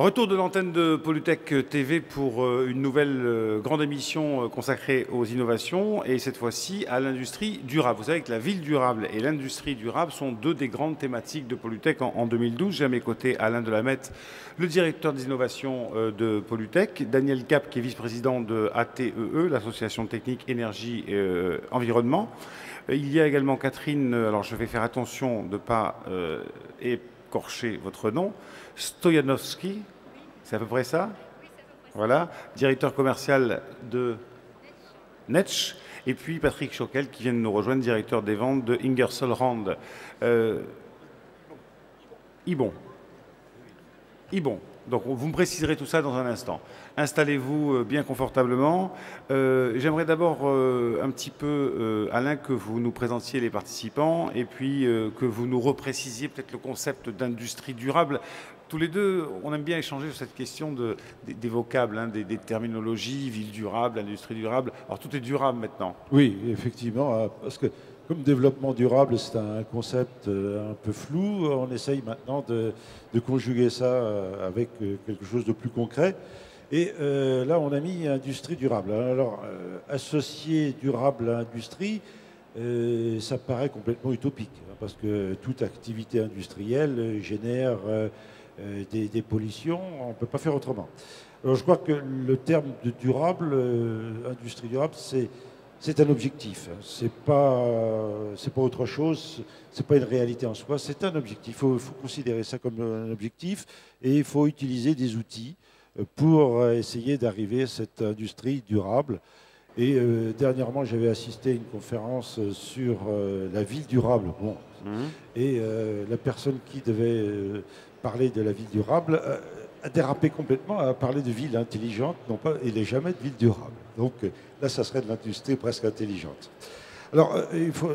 Retour de l'antenne de Polytech TV pour une nouvelle grande émission consacrée aux innovations et cette fois-ci à l'industrie durable. Vous savez que la ville durable et l'industrie durable sont deux des grandes thématiques de Polytech en 2012. J'ai à mes côtés Alain Delamette, le directeur des innovations de Polytech, Daniel Cap qui est vice-président de ATEE, l'association technique énergie et environnement. Il y a également Catherine, alors je vais faire attention de ne pas écorcher votre nom, Stoyanovski, c'est à peu près ça? Voilà, directeur commercial de Netsch, et puis Patrick Choquel qui vient de nous rejoindre, directeur des ventes de Ingersoll Rand. Ibon. Donc vous me préciserez tout ça dans un instant. Installez-vous bien confortablement. J'aimerais d'abord un petit peu, Alain, que vous nous présentiez les participants et puis que vous nous reprécisiez peut-être le concept d'industrie durable. Tous les deux, on aime bien échanger sur cette question des vocables, hein, des terminologies, ville durable, industrie durable. Alors tout est durable maintenant. Oui, effectivement, parce que comme développement durable, c'est un concept un peu flou, on essaye maintenant de conjuguer ça avec quelque chose de plus concret. Et là, on a mis industrie durable. Alors, associer durable à industrie, ça paraît complètement utopique, hein, parce que toute activité industrielle génère des pollutions, on ne peut pas faire autrement. Alors, je crois que le terme de durable, industrie durable, c'est un objectif. C'est pas autre chose. C'est pas une réalité en soi. C'est un objectif. Il faut considérer ça comme un objectif et il faut utiliser des outils pour essayer d'arriver à cette industrie durable. Et dernièrement, j'avais assisté à une conférence sur la ville durable. Bon. Et la personne qui devait parler de la ville durable a dérapé complètement, à parler de ville intelligente, non pas, il n'est jamais de ville durable. Donc là, ça serait de l'industrie presque intelligente. Alors, il faut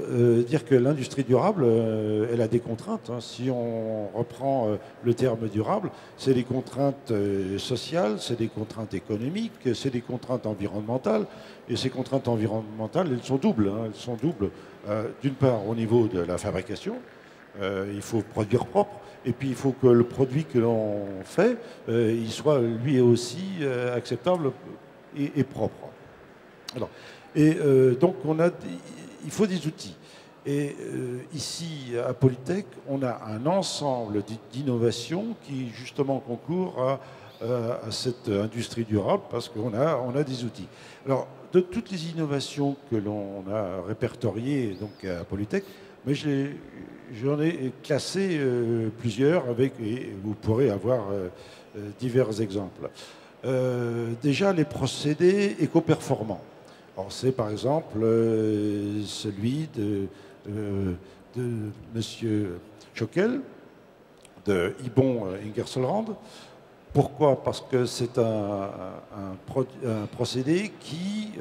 dire que l'industrie durable, elle a des contraintes, hein. Si on reprend le terme durable, c'est des contraintes sociales, c'est des contraintes économiques, c'est des contraintes environnementales. Et ces contraintes environnementales, elles sont doubles. Hein. Elles sont doubles, d'une part, au niveau de la fabrication. Il faut produire propre. Et puis, il faut que le produit que l'on fait, il soit lui aussi acceptable et propre. Alors, donc, il faut des outils. Et ici, à Polytech, on a un ensemble d'innovations qui, justement, concourent à cette industrie durable parce qu'on a des outils. Alors, de toutes les innovations que l'on a répertoriées donc, à Polytech, mais j'en ai classé plusieurs et vous pourrez avoir divers exemples. Déjà, les procédés éco-performants. Alors, c'est par exemple celui de M. Choquel, de Ibon Ingersoll Rand. Pourquoi? Parce que c'est un procédé qui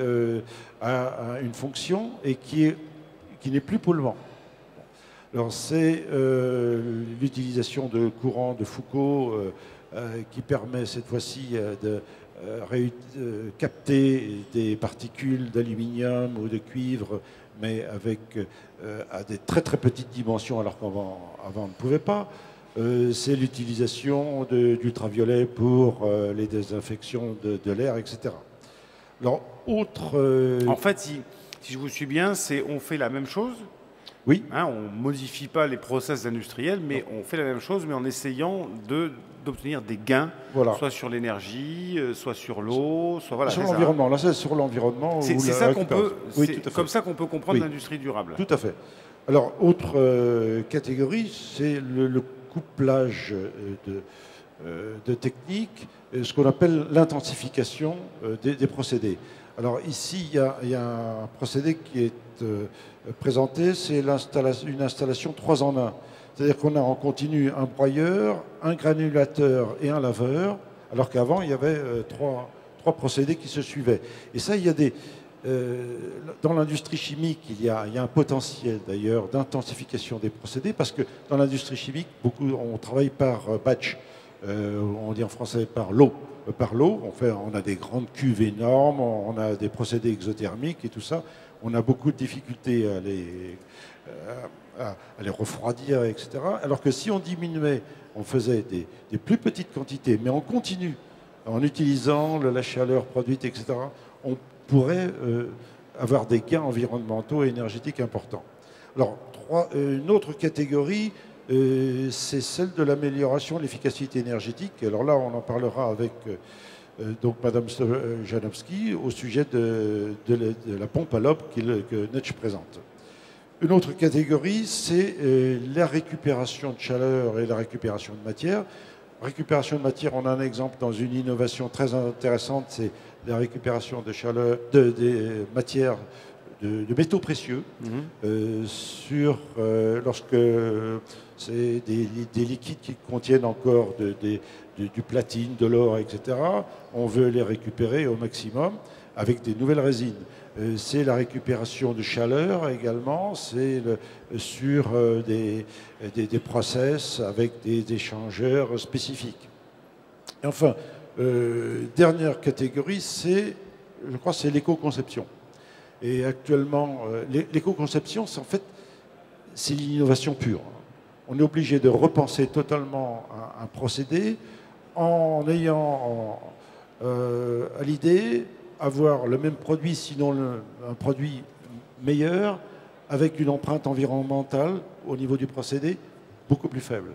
a une fonction et qui n'est plus polluant. Alors, c'est l'utilisation de courant de Foucault qui permet cette fois-ci de capter des particules d'aluminium ou de cuivre, mais avec à des très très petites dimensions, alors qu'avant on ne pouvait pas. C'est l'utilisation d'ultraviolet pour les désinfections de l'air, etc. Alors, En fait, si je vous suis bien, on fait la même chose. Oui. Hein, on ne modifie pas les process industriels, mais on fait la même chose, mais en essayant d'obtenir des gains, voilà, soit sur l'énergie, soit sur l'eau, soit voilà, sur l'environnement. Là, c'est sur l'environnement. C'est ça qu'on peut, oui, comme ça qu'on peut comprendre l'industrie durable. Tout à fait. Alors, autre catégorie, c'est le couplage de techniques, ce qu'on appelle l'intensification des procédés. Alors ici, il y a un procédé qui est présenté, c'est une installation 3 en 1. C'est-à-dire qu'on a en continu un broyeur, un granulateur et un laveur, alors qu'avant, il y avait trois procédés qui se suivaient. Et ça, il y a dans l'industrie chimique, il y a un potentiel d'ailleurs d'intensification des procédés, parce que dans l'industrie chimique, on travaille par batch. on dit en français par l'eau. On a des grandes cuves énormes, on a des procédés exothermiques et tout ça. On a beaucoup de difficultés à les refroidir, etc. Alors que si on diminuait, on faisait des plus petites quantités, mais en continu, en utilisant la chaleur produite, etc., on pourrait avoir des gains environnementaux et énergétiques importants. Alors, une autre catégorie, c'est celle de l'amélioration de l'efficacité énergétique. Alors là, on en parlera avec donc Madame Janowski au sujet de la pompe à lobe que Netsch présente. Une autre catégorie, c'est la récupération de chaleur et la récupération de matière. Récupération de matière, on a un exemple dans une innovation très intéressante, c'est la récupération de chaleur, des matières de métaux précieux, lorsque c'est des liquides qui contiennent encore du platine, de l'or, etc. On veut les récupérer au maximum avec des nouvelles résines. C'est la récupération de chaleur également, c'est sur des process avec des échangeurs spécifiques. Et enfin, dernière catégorie, je crois, c'est l'éco-conception. Et actuellement, l'éco-conception, c'est l'innovation pure. On est obligé de repenser totalement un procédé en ayant à l'idée avoir le même produit, sinon un produit meilleur, avec une empreinte environnementale au niveau du procédé beaucoup plus faible.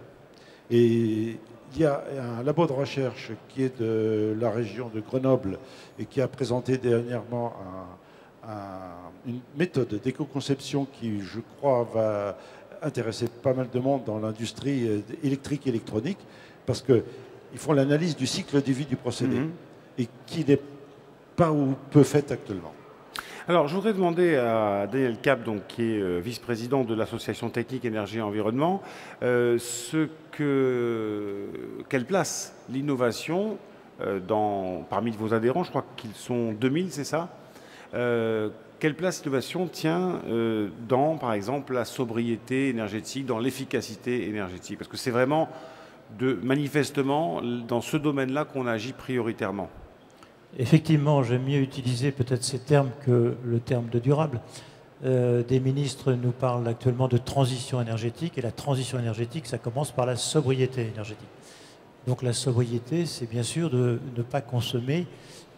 Et il y a un labo de recherche qui est de la région de Grenoble et qui a présenté dernièrement une méthode d'éco-conception qui, je crois, va intéresser pas mal de monde dans l'industrie électrique et électronique, parce qu'ils font l'analyse du cycle de vie du procédé et qui n'est pas ou peu fait actuellement. Alors, je voudrais demander à Daniel Cap, donc, qui est vice-président de l'Association technique énergie et environnement, quelle place l'innovation parmi vos adhérents, je crois qu'ils sont 2000, c'est ça, quelle place l'innovation tient dans, par exemple, la sobriété énergétique, dans l'efficacité énergétique? Parce que c'est vraiment, manifestement, dans ce domaine-là qu'on agit prioritairement. Effectivement, j'aime mieux utiliser peut-être ces termes que le terme de durable. Des ministres nous parlent actuellement de transition énergétique, et la transition énergétique, ça commence par la sobriété énergétique. Donc la sobriété, c'est bien sûr de ne pas consommer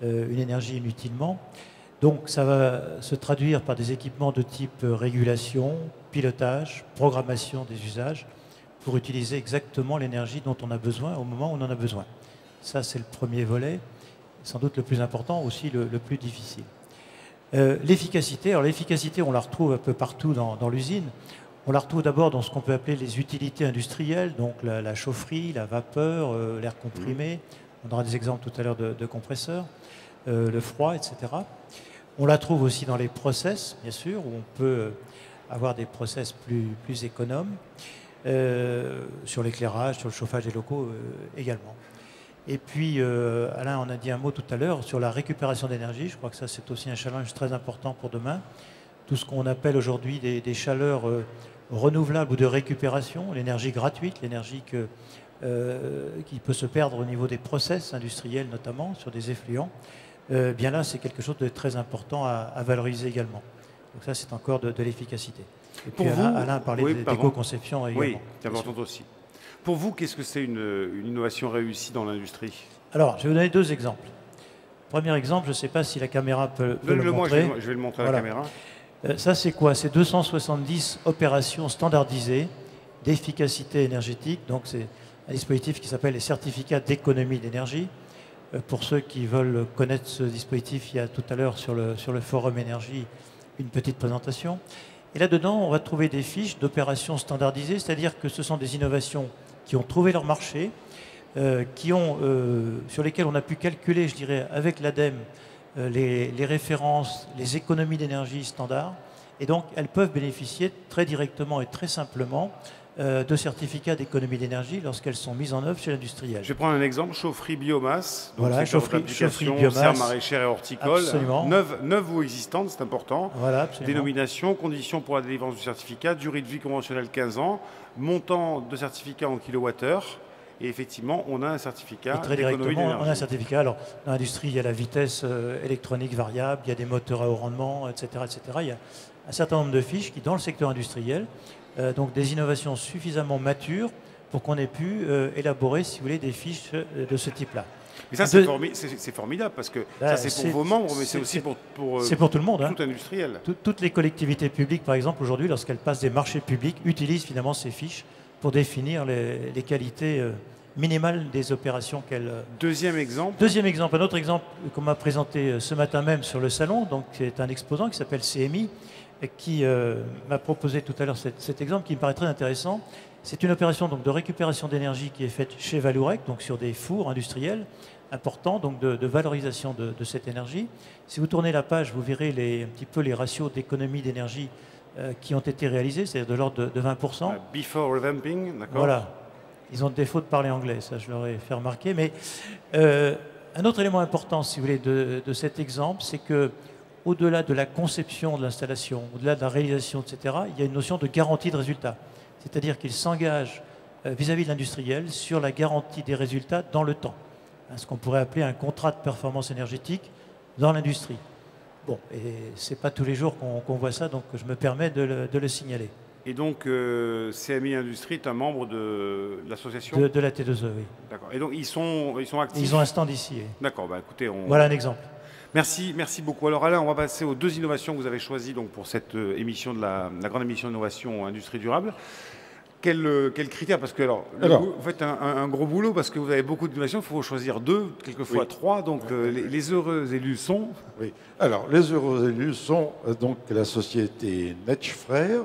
une énergie inutilement. Donc ça va se traduire par des équipements de type régulation, pilotage, programmation des usages, pour utiliser exactement l'énergie dont on a besoin au moment où on en a besoin. Ça, c'est le premier volet, sans doute le plus important, aussi le plus difficile. L'efficacité, alors l'efficacité, on la retrouve un peu partout dans l'usine. On la retrouve d'abord dans ce qu'on peut appeler les utilités industrielles, donc la chaufferie, la vapeur, l'air comprimé. On aura des exemples tout à l'heure de compresseurs, le froid, etc. On la trouve aussi dans les process, bien sûr, où on peut avoir des process plus économes, sur l'éclairage, sur le chauffage des locaux également. Et puis, Alain en a dit un mot tout à l'heure sur la récupération d'énergie. Je crois que ça, c'est aussi un challenge très important pour demain. Tout ce qu'on appelle aujourd'hui des chaleurs renouvelables ou de récupération, l'énergie gratuite, l'énergie qui peut se perdre au niveau des process industriels, notamment sur des effluents. Bien là, c'est quelque chose de très important à valoriser également. Donc ça, c'est encore de l'efficacité. Et puis Alain a parlé d'éco-conception également. Oui, c'est important aussi. Pour vous, qu'est-ce que c'est une innovation réussie dans l'industrie? Alors, je vais vous donner deux exemples. Premier exemple, je ne sais pas si la caméra peut le montrer. Je vais le montrer à la caméra. Ça, c'est quoi? C'est 270 opérations standardisées d'efficacité énergétique. Donc, c'est un dispositif qui s'appelle les certificats d'économie d'énergie. Pour ceux qui veulent connaître ce dispositif, il y a tout à l'heure sur le forum énergie une petite présentation. Et là-dedans, on va trouver des fiches d'opérations standardisées, c'est-à-dire que ce sont des innovations qui ont trouvé leur marché, sur lesquelles on a pu calculer, je dirais, avec l'ADEME, les références, les économies d'énergie standards. Et donc, elles peuvent bénéficier très directement et très simplement de certificats d'économie d'énergie lorsqu'elles sont mises en œuvre chez l'industriel. Je vais prendre un exemple, chaufferie biomasse. Donc voilà, chaufferie biomasse. Serre maraîchère et horticole. Absolument. Neuve ou existante, c'est important. Voilà, absolument. Dénomination, conditions pour la délivrance du certificat, durée de vie conventionnelle 15 ans, montant de certificat en kilowattheure et effectivement, on a un certificat Et très d'économie directement, d'énergie. on a un certificat. Alors, dans l'industrie, il y a la vitesse électronique variable, il y a des moteurs à haut rendement, etc., etc. Il y a un certain nombre de fiches qui, dans le secteur industriel, donc des innovations suffisamment matures pour qu'on ait pu élaborer, si vous voulez, des fiches de ce type-là. Mais ça, c'est formidable, parce que ça, c'est pour vos membres, mais c'est aussi pour tout le monde. Tout industriel. Toutes les collectivités publiques, par exemple, aujourd'hui, lorsqu'elles passent des marchés publics, utilisent finalement ces fiches pour définir les qualités minimales des opérations qu'elles... Deuxième exemple. Deuxième exemple, un autre exemple qu'on m'a présenté ce matin même sur le salon, donc c'est un exposant qui s'appelle CMI, qui m'a proposé tout à l'heure cet exemple qui me paraît très intéressant. C'est une opération donc, de récupération d'énergie qui est faite chez Vallourec, donc sur des fours industriels importants, donc de valorisation de cette énergie. Si vous tournez la page, vous verrez un petit peu les ratios d'économie d'énergie qui ont été réalisés, c'est-à-dire de l'ordre de 20%. Before revamping, d'accord. Voilà. Ils ont le défaut de parler anglais, ça je leur ai fait remarquer. Mais un autre élément important, si vous voulez, de cet exemple, c'est que au-delà de la conception de l'installation, au-delà de la réalisation, etc., il y a une notion de garantie de résultat. C'est-à-dire qu'ils s'engagent vis-à-vis de l'industriel sur la garantie des résultats dans le temps. Ce qu'on pourrait appeler un contrat de performance énergétique dans l'industrie. Bon, et ce n'est pas tous les jours qu'on voit ça, donc je me permets de le signaler. Et donc, CMI Industrie est un membre de l'association de la T2E, oui. D'accord. Et donc, ils sont actifs. Ils ont un stand ici. Oui. D'accord, bah, écoutez, voilà un exemple. Merci beaucoup. Alors Alain, on va passer aux deux innovations que vous avez choisies donc, pour cette émission de la grande émission d'innovation industrie durable. Quels critères? Parce que vous faites un gros boulot parce que vous avez beaucoup d'innovations, il faut choisir deux, quelquefois trois. Donc les heureux élus sont... Oui. Alors les heureux élus sont donc la société Netsch Frères,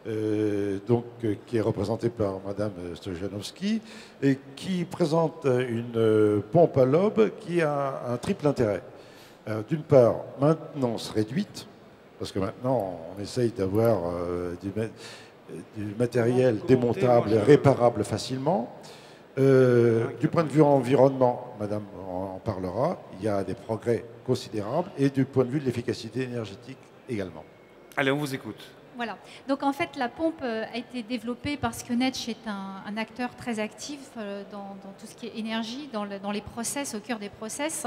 qui est représentée par Madame Stojanowski et qui présente une pompe à lobe qui a un triple intérêt. D'une part, maintenance réduite, parce que maintenant on essaye d'avoir du matériel démontable et réparable facilement. Du point de vue environnement, Madame en parlera, il y a des progrès considérables et du point de vue de l'efficacité énergétique également. Allez, on vous écoute. Voilà. Donc en fait, la pompe a été développée parce que Netsch est un acteur très actif dans tout ce qui est énergie, dans les process, au cœur des process.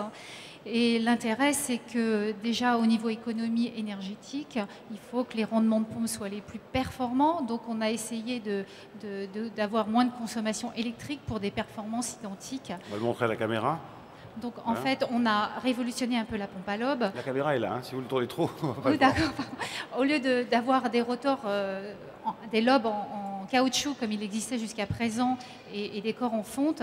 Et l'intérêt, c'est que déjà au niveau économie énergétique, il faut que les rendements de pompe soient les plus performants. Donc on a essayé d'avoir moins de consommation électrique pour des performances identiques. On va le montrer à la caméra. Donc en fait, on a révolutionné un peu la pompe à lobe. La caméra est là, hein, si vous le tournez trop. Oui, d'accord. Au lieu d'avoir des rotors, des lobes en caoutchouc comme il existait jusqu'à présent et des corps en fonte,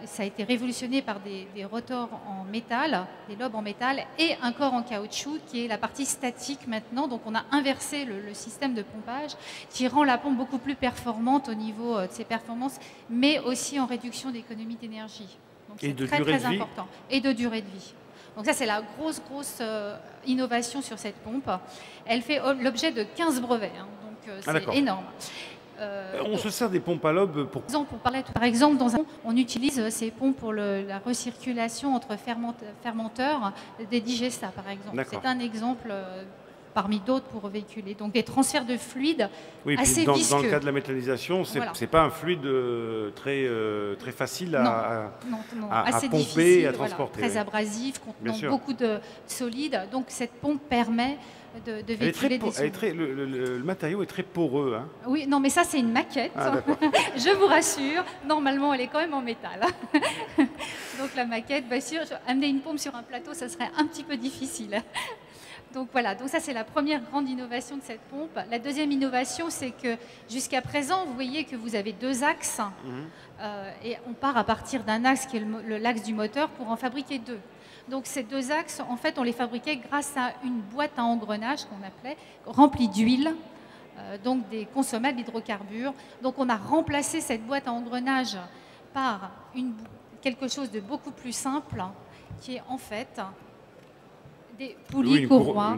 ça a été révolutionné par des rotors en métal, des lobes en métal et un corps en caoutchouc qui est la partie statique maintenant. Donc on a inversé le système de pompage qui rend la pompe beaucoup plus performante au niveau de ses performances, mais aussi en réduction d'économie d'énergie. Et de très, durée très de vie. important. Et de durée de vie. Donc ça, c'est la grosse innovation sur cette pompe. Elle fait l'objet de 15 brevets, hein, donc c'est énorme. On se sert des pompes à lobe pour... Par exemple, on utilise ces pompes pour la recirculation entre fermenteurs des digestats, par exemple. C'est un exemple parmi d'autres pour véhiculer. Donc des transferts de fluides assez visqueux. Dans le cas de la méthanisation, c'est pas un fluide très facile à assez pomper difficile, et à transporter. Très abrasif, contenant beaucoup de solides. Donc cette pompe permet de véhiculer des solides. Le matériau est très poreux. Hein. Oui, non, mais ça c'est une maquette. Je vous rassure. Normalement, elle est quand même en métal. Donc la maquette, bien sûr, amener une pompe sur un plateau, ça serait un petit peu difficile. Donc voilà, donc ça c'est la première grande innovation de cette pompe. La deuxième innovation, c'est que jusqu'à présent, vous voyez que vous avez deux axes et on part à partir d'un axe qui est l'axe du moteur pour en fabriquer deux. Donc ces deux axes, en fait, on les fabriquait grâce à une boîte à engrenages qu'on appelait, remplie d'huile, donc des consommables hydrocarbures. Donc on a remplacé cette boîte à engrenages par quelque chose de beaucoup plus simple, qui est en fait... des poulies courroies,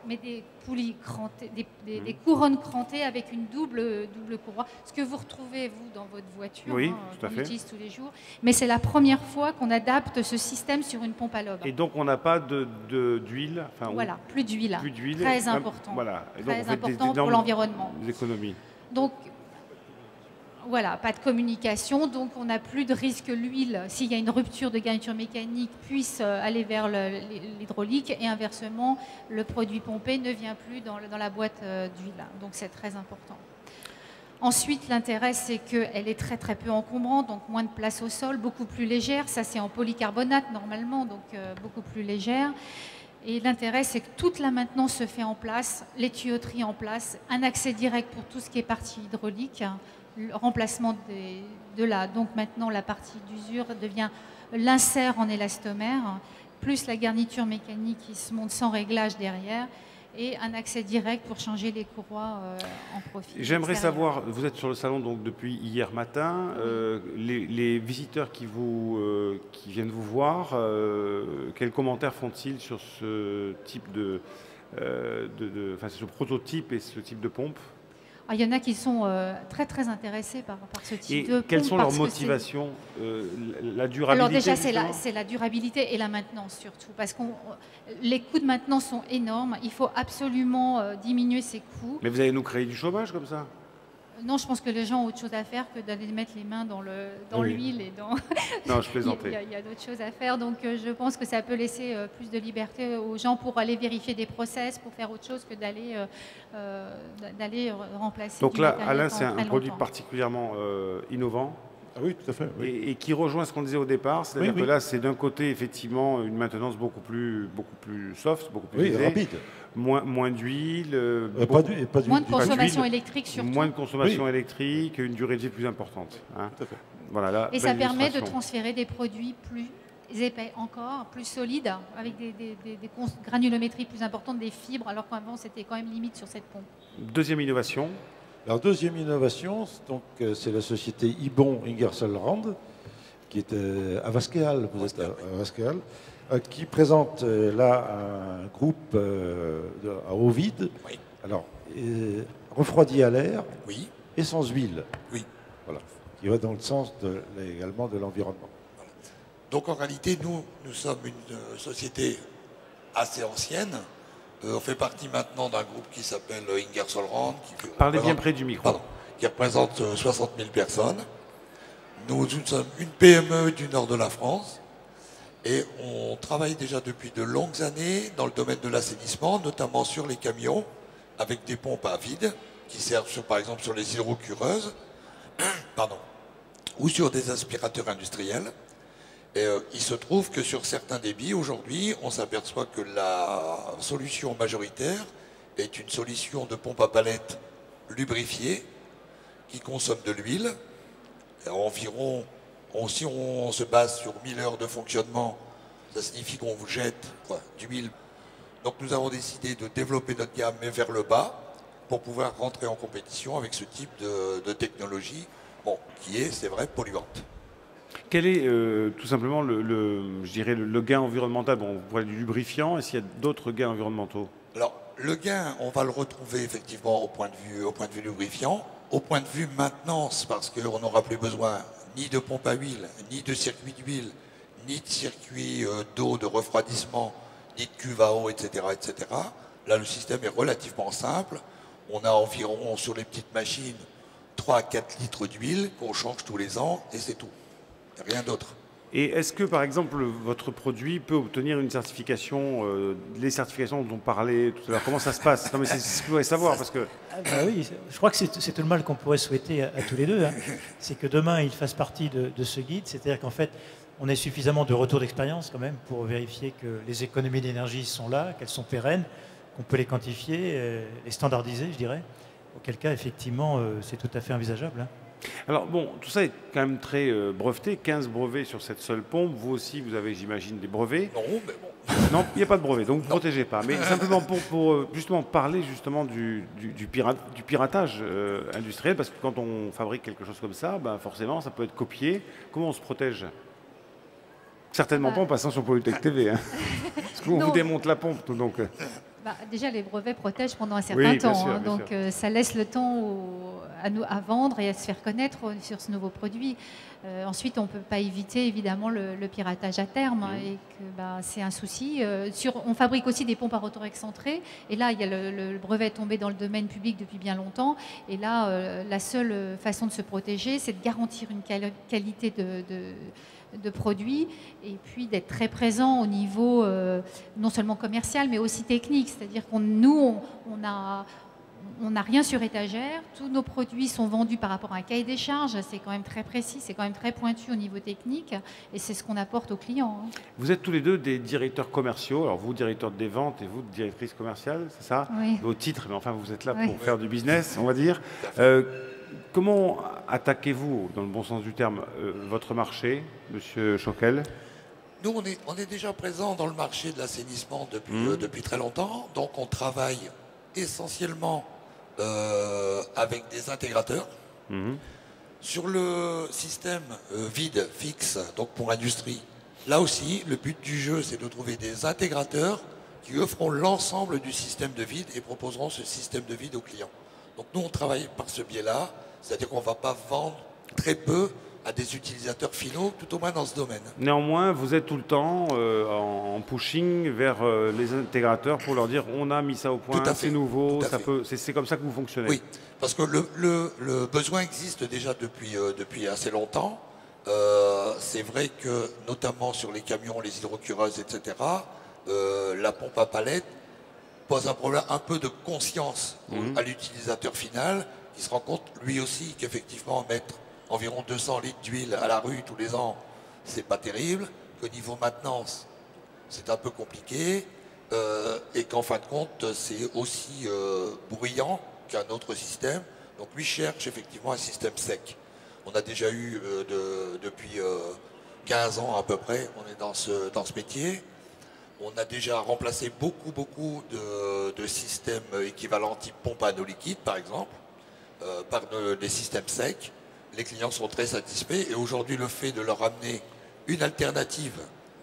mais des poulies crantées, des couronnes crantées avec une double courroie. Ce que vous retrouvez, vous, dans votre voiture, qu'on utilise tous les jours. Mais c'est la première fois qu'on adapte ce système sur une pompe à lobe. Et donc, on n'a pas d'huile. Voilà, plus d'huile. Très important. Voilà. Et donc, très important pour l'environnement. Des économies. Donc, Voilà, pas de communication, donc on n'a plus de risque que l'huile, s'il y a une rupture de garniture mécanique, puisse aller vers l'hydraulique, et inversement, le produit pompé ne vient plus dans la boîte d'huile. Donc c'est très important. Ensuite, l'intérêt, c'est qu'elle est très très peu encombrante, donc moins de place au sol, beaucoup plus légère. Ça, c'est en polycarbonate normalement, donc beaucoup plus légère. Et l'intérêt, c'est que toute la maintenance se fait en place, les tuyauteries en place, un accès direct pour tout ce qui est partie hydraulique, le remplacement donc maintenant la partie d'usure devient l'insert en élastomère, plus la garniture mécanique qui se monte sans réglage derrière, et un accès direct pour changer les courroies en profil. J'aimerais savoir, vous êtes sur le salon donc depuis hier matin, les visiteurs qui viennent vous voir, quels commentaires font-ils sur ce type ce prototype et ce type de pompe? Il y en a qui sont très très intéressés par ce type de pompe. Quelles sont leurs motivations? La durabilité? Alors déjà, c'est la durabilité et la maintenance surtout, parce que les coûts de maintenance sont énormes. Il faut absolument diminuer ces coûts. Mais vous allez nous créer du chômage comme ça? Non, je pense que les gens ont autre chose à faire que d'aller mettre les mains dans l'huile et dans... Non, je plaisantais. Il y a d'autres choses à faire, donc je pense que ça peut laisser plus de liberté aux gens pour aller vérifier des process, pour faire autre chose que d'aller remplacer. Donc là, Alain, c'est un produit particulièrement innovant. Ah oui, tout à fait. Oui. Et qui rejoint ce qu'on disait au départ, c'est-à-dire que là, c'est d'un côté, effectivement, une maintenance beaucoup plus soft, beaucoup plus aisée, rapide. Moins d'huile, moins de consommation électrique surtout. Moins de consommation électrique, une durée de vie plus importante. Hein. Tout à fait. Voilà, là, et ça permet de transférer des produits plus épais encore, plus solides, avec des granulométries plus importantes, des fibres, alors qu'avant, c'était quand même limite sur cette pompe. Deuxième innovation. Alors, deuxième innovation, c'est la société Ibon Ingersoll Rand, qui est à Vasquehal, qui présente là un groupe à eau vide, alors refroidi à l'air et sans huile. Oui. Voilà. Qui va dans le sens également de l'environnement. Voilà. Donc en réalité, nous sommes une société assez ancienne. On fait partie maintenant d'un groupe qui s'appelle Ingersoll Rand. Parlez bien près du micro. Pardon, qui représente 60 000 personnes. Nous sommes une PME du nord de la France et on travaille déjà depuis de longues années dans le domaine de l'assainissement, notamment sur les camions, avec des pompes à vide qui servent par exemple sur les hydrocureuses ou sur des aspirateurs industriels. Et il se trouve que sur certains débits, aujourd'hui, on s'aperçoit que la solution majoritaire est une solution de pompe à palette lubrifiée qui consomme de l'huile. Environ, si on se base sur 1000 heures de fonctionnement, ça signifie qu'on vous jette d'huile. Donc nous avons décidé de développer notre gamme, mais vers le bas, pour pouvoir rentrer en compétition avec ce type de technologie, qui est, c'est vrai, polluante. Quel est tout simplement le gain environnemental? Bon, vous parlez du lubrifiant, est-ce qu'il y a d'autres gains environnementaux? Alors, le gain, on va le retrouver effectivement au point de vue lubrifiant, au point de vue maintenance, parce qu'on n'aura plus besoin ni de pompe à huile, ni de circuit d'huile, ni de circuit d'eau de refroidissement, ni de cuve à eau, etc., etc. Là, le système est relativement simple. On a environ, sur les petites machines, 3 à 4 litres d'huile qu'on change tous les ans, et c'est tout. Rien d'autre. Et est-ce que, par exemple, votre produit peut obtenir une certification, les certifications dont on parlait tout à l'heure? Comment ça se passe? Non, mais c'est ce que je voudrais savoir, parce que... oui, je crois que c'est tout le mal qu'on pourrait souhaiter à tous les deux. Hein. C'est que demain, il fasse partie de ce guide. C'est-à-dire qu'en fait, on ait suffisamment de retours d'expérience quand même pour vérifier que les économies d'énergie sont là, qu'elles sont pérennes, qu'on peut les quantifier, les standardiser, je dirais. Auquel cas, effectivement, c'est tout à fait envisageable. Hein. Alors bon, tout ça est quand même très breveté, 15 brevets sur cette seule pompe. Vous aussi, vous avez, j'imagine, des brevets. Non, mais bon. Non, il n'y a pas de brevet, donc vous ne protégez pas. Mais simplement pour justement parler justement du piratage industriel, parce que quand on fabrique quelque chose comme ça, forcément, ça peut être copié. Comment on se protège? Certainement pas en passant sur Polytech TV. Hein. Parce qu'on vous démonte la pompe. Donc. Déjà, les brevets protègent pendant un certain temps. Sûr, donc, ça laisse le temps à vendre et à se faire connaître sur ce nouveau produit. Ensuite, on ne peut pas éviter, évidemment, le piratage à terme. Et que c'est un souci. On fabrique aussi des pompes à rotor excentré. Et là, il y a le brevet est tombé dans le domaine public depuis bien longtemps. Et là, la seule façon de se protéger, c'est de garantir une qualité de produits et puis d'être très présent au niveau non seulement commercial mais aussi technique, c'est-à-dire qu'on n'a rien sur étagère, tous nos produits sont vendus par rapport à un cahier des charges, c'est quand même très précis, c'est quand même très pointu au niveau technique et c'est ce qu'on apporte aux clients. Vous êtes tous les deux des directeurs commerciaux, alors vous directeur des ventes et vous directrice commerciale, c'est ça? Oui. Vos titres, mais enfin vous êtes là pour faire du business, on va dire. Comment attaquez-vous, dans le bon sens du terme, votre marché, Monsieur Schockel? Nous, on est déjà présent dans le marché de l'assainissement depuis très longtemps. Donc, on travaille essentiellement avec des intégrateurs. Sur le système vide fixe, donc pour l'industrie, là aussi, le but du jeu, c'est de trouver des intégrateurs qui offront l'ensemble du système de vide et proposeront ce système de vide aux clients. Donc nous, on travaille par ce biais-là, c'est-à-dire qu'on ne va pas vendre très peu à des utilisateurs finaux, tout au moins dans ce domaine. Néanmoins, vous êtes tout le temps en pushing vers les intégrateurs pour leur dire on a mis ça au point, c'est nouveau, c'est comme ça que vous fonctionnez. Oui, parce que le besoin existe déjà depuis assez longtemps. C'est vrai que, notamment sur les camions, les hydrocureuses, etc., la pompe à palette pose un problème un peu de conscience à l'utilisateur final, qui se rend compte lui aussi qu'effectivement mettre environ 200 litres d'huile à la rue tous les ans, c'est pas terrible, qu'au niveau maintenance, c'est un peu compliqué, et qu'en fin de compte, c'est aussi bruyant qu'un autre système. Donc lui cherche effectivement un système sec. On a déjà eu depuis 15 ans à peu près, on est dans ce métier. On a déjà remplacé beaucoup de systèmes équivalents type pompe à eau liquide, par exemple, par des systèmes secs. Les clients sont très satisfaits et aujourd'hui, le fait de leur amener une alternative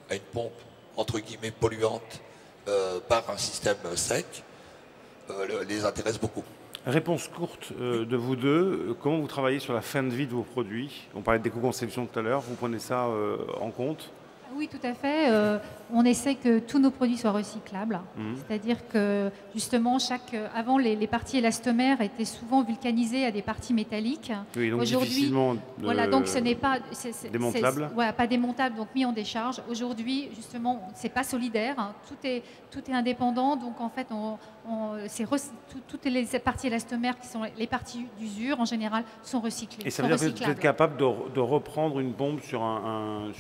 à une pompe, entre guillemets, polluante par un système sec, les intéresse beaucoup. Réponse courte de vous deux. Comment vous travaillez sur la fin de vie de vos produits? On parlait d'éco-conception tout à l'heure. Vous prenez ça en compte? Oui, tout à fait. On essaie que tous nos produits soient recyclables. C'est-à-dire que, justement, avant, les parties élastomères étaient souvent vulcanisées à des parties métalliques. Oui, donc difficilement voilà, donc ce n'est pas démontable. Voilà, pas démontable, donc mis en décharge. Aujourd'hui, justement, c'est pas solidaire. Hein. Tout est indépendant. Donc, en fait, toutes les parties élastomères, qui sont les parties d'usure, en général, sont recyclées. Et ça veut dire que vous êtes capable de reprendre une pompe sur un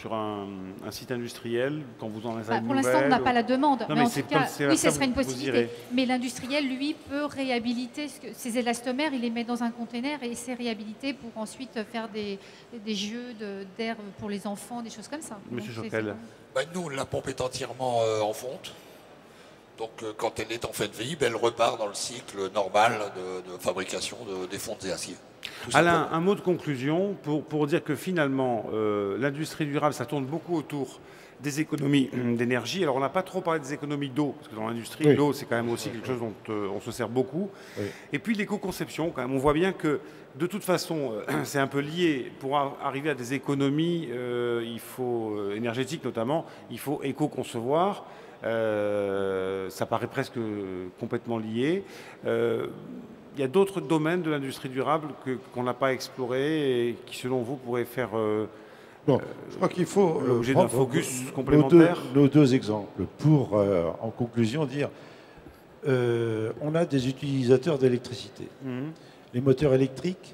site industriel quand vous en avez une pour l'instant, on n'a pas la demande. Non, mais en tout cas, oui, ce serait une possibilité. Irez. Mais l'industriel, lui, peut réhabiliter ces élastomères. Il les met dans un container et c'est réhabilité pour ensuite faire des jeux d'air pour les enfants, des choses comme ça. Monsieur Schockel. Nous, la pompe est entièrement en fonte. Donc, quand elle est en fin de vie, elle repart dans le cycle normal de fabrication des fontes et aciers. Alain, un mot de conclusion pour dire que finalement, l'industrie durable, ça tourne beaucoup autour des économies d'énergie. Alors, on n'a pas trop parlé des économies d'eau, parce que dans l'industrie, l'eau, c'est quand même aussi quelque chose dont on se sert beaucoup. Oui. Et puis, l'éco-conception, quand même, on voit bien que, de toute façon, c'est un peu lié. Pour arriver à des économies énergétiques notamment, il faut éco-concevoir. Ça paraît presque complètement lié. Il y a d'autres domaines de l'industrie durable qu'on n'a pas explorés et qui, selon vous, pourraient faire je crois qu'il faut l'objet d'un focus complémentaire. Nos deux exemples pour, en conclusion, dire on a des utilisateurs d'électricité. Les moteurs électriques,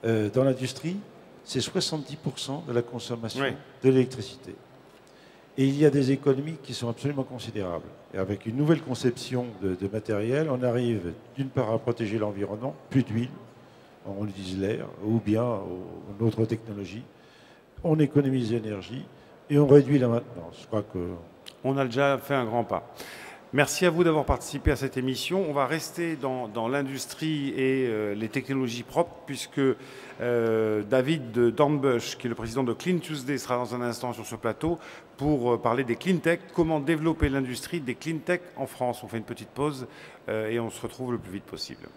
dans l'industrie, c'est 70% de la consommation de l'électricité. Et il y a des économies qui sont absolument considérables. Et avec une nouvelle conception de matériel, on arrive d'une part à protéger l'environnement, plus d'huile, on utilise l'air, ou bien une autre technologie. On économise l'énergie et on réduit la maintenance. Je crois que... On a déjà fait un grand pas. Merci à vous d'avoir participé à cette émission. On va rester dans l'industrie et les technologies propres, puisque David Dornbush, qui est le président de Clean Tuesday, sera dans un instant sur ce plateau pour parler des clean tech, comment développer l'industrie des clean tech en France. On fait une petite pause et on se retrouve le plus vite possible.